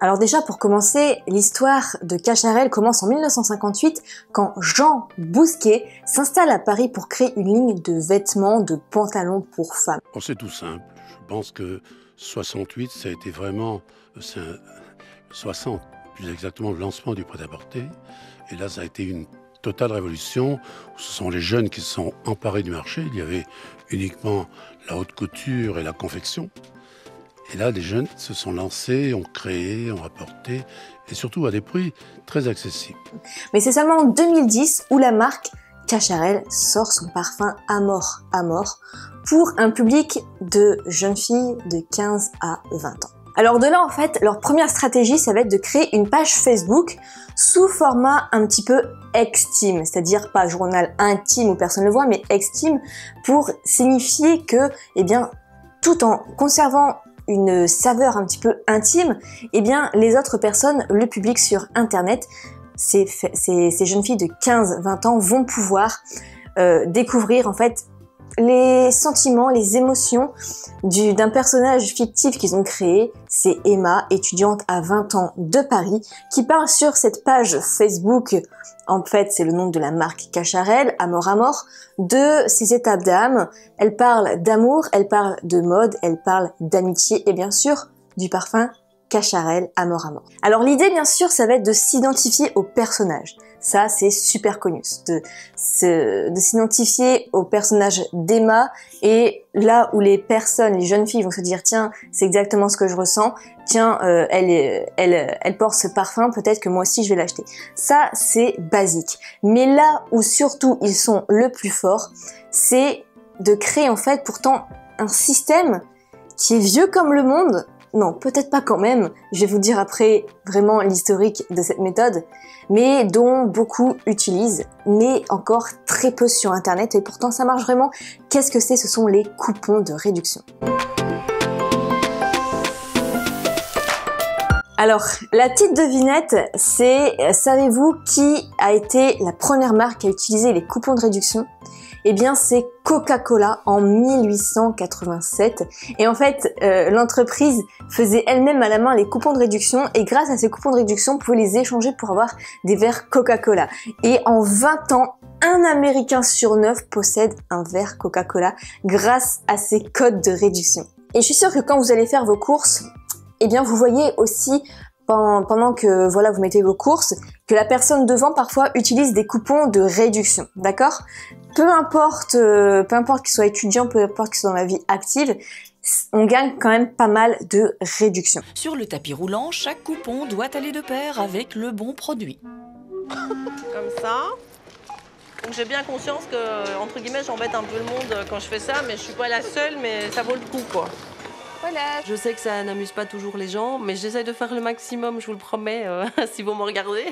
Alors déjà, pour commencer, l'histoire de Cacharel commence en 1958 quand Jean Bousquet s'installe à Paris pour créer une ligne de vêtements, de pantalons pour femmes. Oh, c'est tout simple. Je pense que 68, ça a été vraiment... 60, plus exactement, le lancement du prêt-à-porter. Et là, ça a été une totale révolution. Ce sont les jeunes qui se sont emparés du marché. Il y avait uniquement la haute couture et la confection. Et là, les jeunes se sont lancés, ont créé, ont apporté, et surtout à des prix très accessibles. Mais c'est seulement en 2010 où la marque Cacharel sort son parfum Amor Amor pour un public de jeunes filles de 15 à 20 ans. Alors de là, en fait, leur première stratégie, ça va être de créer une page Facebook sous format un petit peu extime, c'est-à-dire pas journal intime où personne ne le voit, mais extime pour signifier que, eh bien, tout en conservant une saveur un petit peu intime, eh bien, les autres personnes, le public sur Internet, ces jeunes filles de 15-20 ans vont pouvoir découvrir, en fait, les sentiments, les émotions d'un personnage fictif qu'ils ont créé. C'est Emma, étudiante à 20 ans de Paris, qui parle sur cette page Facebook, en fait c'est le nom de la marque Cacharel, Amor Amor, de ses étapes d'âme. Elle parle d'amour, elle parle de mode, elle parle d'amitié et bien sûr du parfum Cacharel, Amor Amor. Alors l'idée bien sûr ça va être de s'identifier au personnage. Ça, c'est super connu, de s'identifier au personnage d'Emma, et là où les personnes, les jeunes filles vont se dire tiens, c'est exactement ce que je ressens, tiens, elle porte ce parfum, peut-être que moi aussi je vais l'acheter. Ça, c'est basique. Mais là où surtout ils sont le plus forts, c'est de créer en fait pourtant un système qui est vieux comme le monde. Non, peut-être pas quand même, je vais vous dire après vraiment l'historique de cette méthode, mais dont beaucoup utilisent, mais encore très peu sur Internet, et pourtant ça marche vraiment. Qu'est-ce que c'est? Ce sont les coupons de réduction. Alors, la petite devinette, c'est, savez-vous qui a été la première marque à utiliser les coupons de réduction? Eh bien, c'est Coca-Cola en 1887. Et en fait, l'entreprise faisait elle-même à la main les coupons de réduction, et grâce à ces coupons de réduction, on pouvait les échanger pour avoir des verres Coca-Cola. Et en 20 ans, un Américain sur 9 possède un verre Coca-Cola grâce à ces codes de réduction. Et je suis sûre que quand vous allez faire vos courses, eh bien, vous voyez aussi pendant que voilà vous mettez vos courses, que la personne devant parfois utilise des coupons de réduction, d'accord? Peu importe qu'il soit étudiant, peu importe qu'il soit dans la vie active, on gagne quand même pas mal de réduction. Sur le tapis roulant, chaque coupon doit aller de pair avec le bon produit. Comme ça. Donc j'ai bien conscience que, entre guillemets, j'embête un peu le monde quand je fais ça, mais je suis pas la seule, mais ça vaut le coup, quoi. Voilà. Je sais que ça n'amuse pas toujours les gens, mais j'essaie de faire le maximum, je vous le promets, si vous me regardez.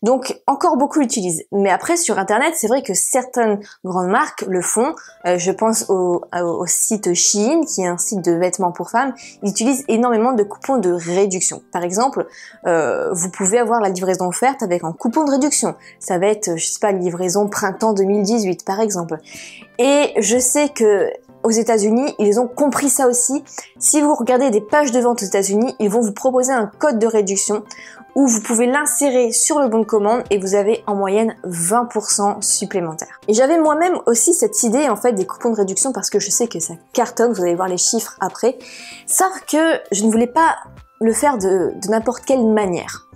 Donc, encore beaucoup l'utilisent. Mais après, sur Internet, c'est vrai que certaines grandes marques le font. Je pense au site Shein, qui est un site de vêtements pour femmes. Ils utilisent énormément de coupons de réduction. Par exemple, vous pouvez avoir la livraison offerte avec un coupon de réduction. Ça va être, je sais pas, livraison printemps 2018, par exemple. Et je sais que aux États-Unis, ils ont compris ça aussi. Si vous regardez des pages de vente aux États-Unis, ils vont vous proposer un code de réduction où vous pouvez l'insérer sur le bon de commande et vous avez en moyenne 20% supplémentaire. Et j'avais moi-même aussi cette idée en fait des coupons de réduction parce que je sais que ça cartonne, vous allez voir les chiffres après. Sauf que je ne voulais pas le faire de n'importe quelle manière.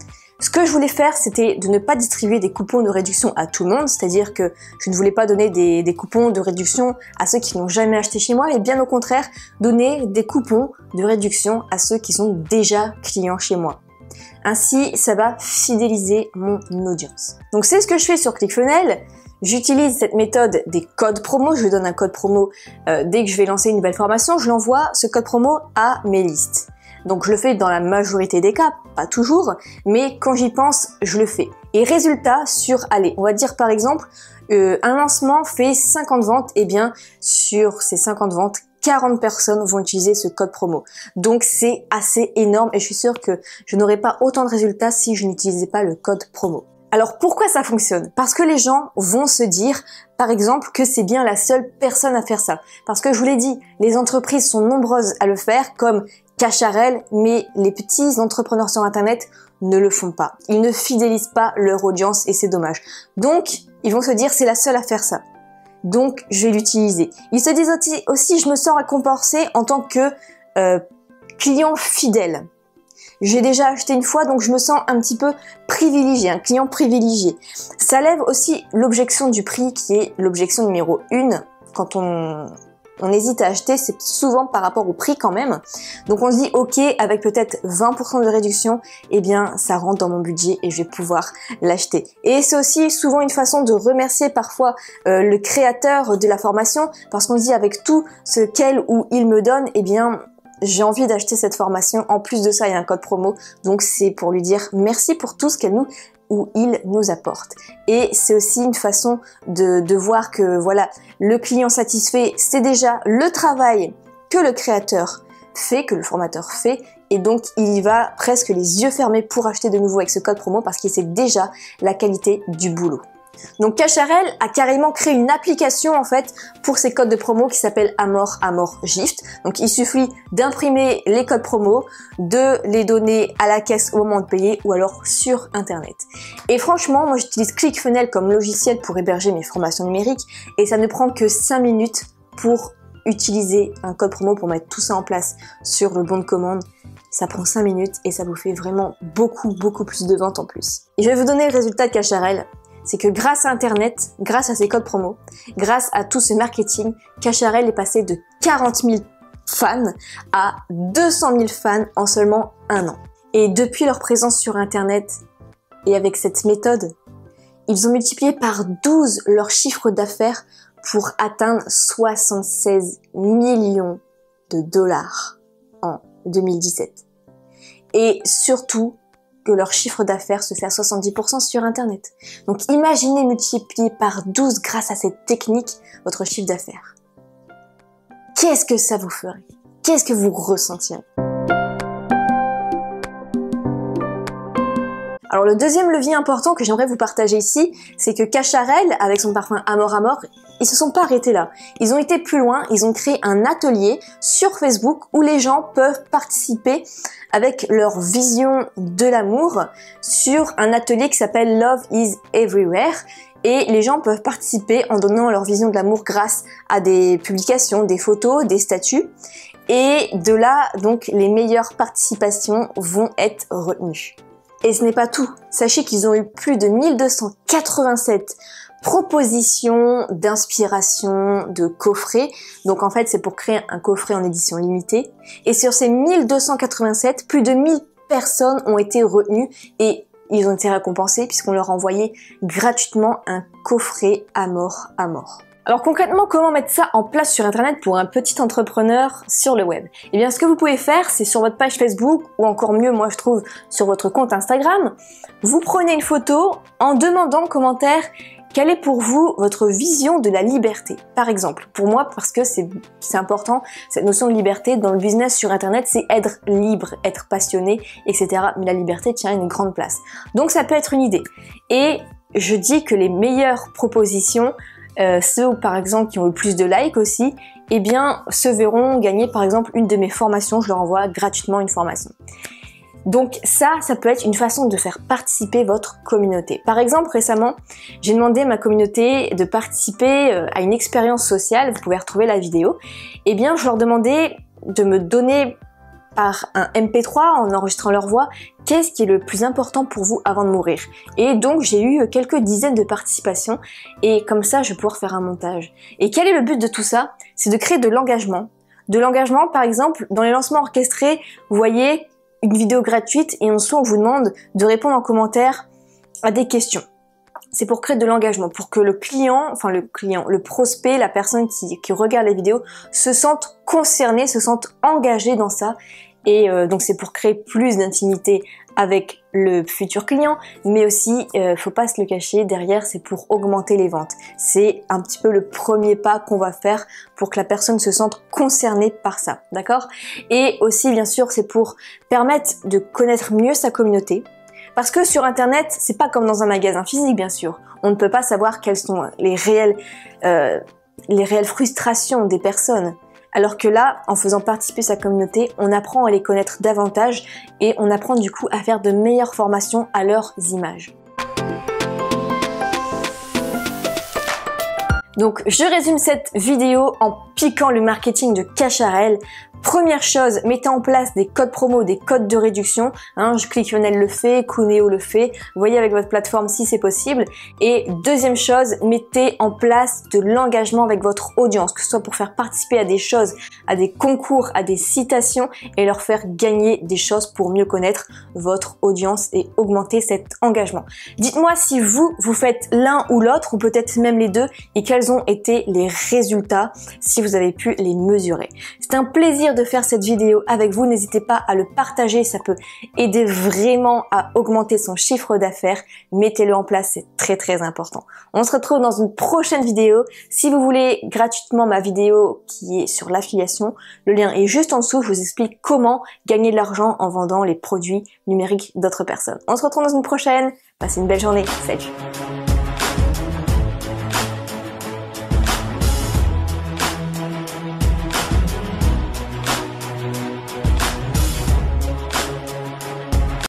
Ce que je voulais faire, c'était de ne pas distribuer des coupons de réduction à tout le monde, c'est-à-dire que je ne voulais pas donner des coupons de réduction à ceux qui n'ont jamais acheté chez moi, mais bien au contraire, donner des coupons de réduction à ceux qui sont déjà clients chez moi. Ainsi, ça va fidéliser mon audience. Donc c'est ce que je fais sur ClickFunnels. J'utilise cette méthode des codes promo, je lui donne un code promo dès que je vais lancer une nouvelle formation, je l'envoie ce code promo à mes listes. Donc je le fais dans la majorité des cas, pas toujours, mais quand j'y pense, je le fais. Et résultat sur, allez, on va dire par exemple, un lancement fait 50 ventes, et bien sur ces 50 ventes, 40 personnes vont utiliser ce code promo. Donc c'est assez énorme et je suis sûre que je n'aurais pas autant de résultats si je n'utilisais pas le code promo. Alors pourquoi ça fonctionne? Parce que les gens vont se dire, par exemple, que c'est bien la seule personne à faire ça. Parce que je vous l'ai dit, les entreprises sont nombreuses à le faire, comme Cacharel, mais les petits entrepreneurs sur Internet ne le font pas. Ils ne fidélisent pas leur audience et c'est dommage. Donc, ils vont se dire c'est la seule à faire ça. Donc, je vais l'utiliser. Ils se disent aussi je me sens récompensé en tant que client fidèle. J'ai déjà acheté une fois, donc je me sens un petit peu privilégié, un client privilégié. Ça lève aussi l'objection du prix qui est l'objection numéro 1 quand on hésite à acheter, c'est souvent par rapport au prix quand même. Donc on se dit ok, avec peut-être 20% de réduction, eh bien ça rentre dans mon budget et je vais pouvoir l'acheter. Et c'est aussi souvent une façon de remercier parfois le créateur de la formation, parce qu'on se dit avec tout ce qu'elle ou il me donne, eh bien j'ai envie d'acheter cette formation. En plus de ça, il y a un code promo, donc c'est pour lui dire merci pour tout ce qu'elle nous ou il nous apporte. Et c'est aussi une façon de voir que voilà, le client satisfait, c'est déjà le travail que le créateur fait, que le formateur fait, et donc il y va presque les yeux fermés pour acheter de nouveau avec ce code promo parce qu'il sait déjà la qualité du boulot. Donc Cacharel a carrément créé une application en fait pour ces codes de promo qui s'appelle Amor Gift. Donc il suffit d'imprimer les codes promo, de les donner à la caisse au moment de payer ou alors sur internet. Et franchement, moi j'utilise ClickFunnels comme logiciel pour héberger mes formations numériques et ça ne prend que 5 minutes pour utiliser un code promo pour mettre tout ça en place sur le bon de commande. Ça prend 5 minutes et ça vous fait vraiment beaucoup plus de ventes en plus. Et je vais vous donner le résultat de Cacharel. C'est que grâce à Internet, grâce à ces codes promo, grâce à tout ce marketing, Cacharel est passé de 40 000 fans à 200 000 fans en seulement 1 an. Et depuis leur présence sur Internet et avec cette méthode, ils ont multiplié par 12 leur chiffre d'affaires pour atteindre 76 millions de dollars en 2017. Et surtout, que leur chiffre d'affaires se fait à 70% sur Internet. Donc imaginez multiplier par 12 grâce à cette technique votre chiffre d'affaires. Qu'est-ce que ça vous ferait? Qu'est-ce que vous ressentirez? Alors le deuxième levier important que j'aimerais vous partager ici, c'est que Cacharel, avec son parfum Amor, ils se sont pas arrêtés là. Ils ont été plus loin, ils ont créé un atelier sur Facebook où les gens peuvent participer avec leur vision de l'amour sur un atelier qui s'appelle Love is Everywhere. Et les gens peuvent participer en donnant leur vision de l'amour grâce à des publications, des photos, des statuts. Et de là, donc, les meilleures participations vont être retenues. Et ce n'est pas tout. Sachez qu'ils ont eu plus de 1287 propositions d'inspiration, de coffrets. Donc en fait, c'est pour créer un coffret en édition limitée. Et sur ces 1287, plus de 1000 personnes ont été retenues et ils ont été récompensés puisqu'on leur a envoyé gratuitement un coffret Amor. Alors concrètement, comment mettre ça en place sur Internet pour un petit entrepreneur sur le web? Eh bien, ce que vous pouvez faire, c'est sur votre page Facebook, ou encore mieux, moi je trouve, sur votre compte Instagram, vous prenez une photo en demandant en commentaire quelle est pour vous votre vision de la liberté. Par exemple, pour moi, parce que c'est important, cette notion de liberté dans le business sur Internet, c'est être libre, être passionné, etc. Mais la liberté tient une grande place. Donc ça peut être une idée. Et je dis que les meilleures propositions, ceux par exemple qui ont le plus de likes aussi, eh bien se verront gagner par exemple une de mes formations, je leur envoie gratuitement une formation. Donc ça peut être une façon de faire participer votre communauté. Par exemple, récemment, j'ai demandé à ma communauté de participer à une expérience sociale, vous pouvez retrouver la vidéo. Eh bien, je leur demandais de me donner par un MP3 en enregistrant leur voix, qu'est-ce qui est le plus important pour vous avant de mourir? Et donc j'ai eu quelques dizaines de participations et comme ça je vais pouvoir faire un montage. Et quel est le but de tout ça? C'est de créer de l'engagement. De l'engagement, par exemple, dans les lancements orchestrés, vous voyez une vidéo gratuite et en dessous on vous demande de répondre en commentaire à des questions. C'est pour créer de l'engagement, pour que le prospect, la personne qui regarde la vidéo se sente concerné, se sente engagé dans ça. Et donc c'est pour créer plus d'intimité avec le futur client, mais aussi, faut pas se le cacher, derrière c'est pour augmenter les ventes. C'est un petit peu le premier pas qu'on va faire pour que la personne se sente concernée par ça, d'accord? Et aussi bien sûr c'est pour permettre de connaître mieux sa communauté. Parce que sur Internet, c'est pas comme dans un magasin physique, bien sûr. On ne peut pas savoir quelles sont les réelles frustrations des personnes. Alors que là, en faisant participer sa communauté, on apprend à les connaître davantage et on apprend du coup à faire de meilleures formations à leurs images. Donc je résume cette vidéo en piquant le marketing de Cacharel. Première chose, mettez en place des codes promo, des codes de réduction. Clickfunnels le fait, Kuneo le fait. Voyez avec votre plateforme si c'est possible. Et deuxième chose, mettez en place de l'engagement avec votre audience, que ce soit pour faire participer à des choses, à des concours, à des citations et leur faire gagner des choses pour mieux connaître votre audience et augmenter cet engagement. Dites-moi si vous faites l'un ou l'autre ou peut-être même les deux et quels ont été les résultats si vous avez pu les mesurer. C'est un plaisir de faire cette vidéo avec vous. N'hésitez pas à le partager, ça peut aider vraiment à augmenter son chiffre d'affaires. Mettez-le en place, c'est très très important. On se retrouve dans une prochaine vidéo. Si vous voulez gratuitement ma vidéo qui est sur l'affiliation, le lien est juste en dessous. Je vous explique comment gagner de l'argent en vendant les produits numériques d'autres personnes. On se retrouve dans une prochaine. Passez une belle journée. Salut!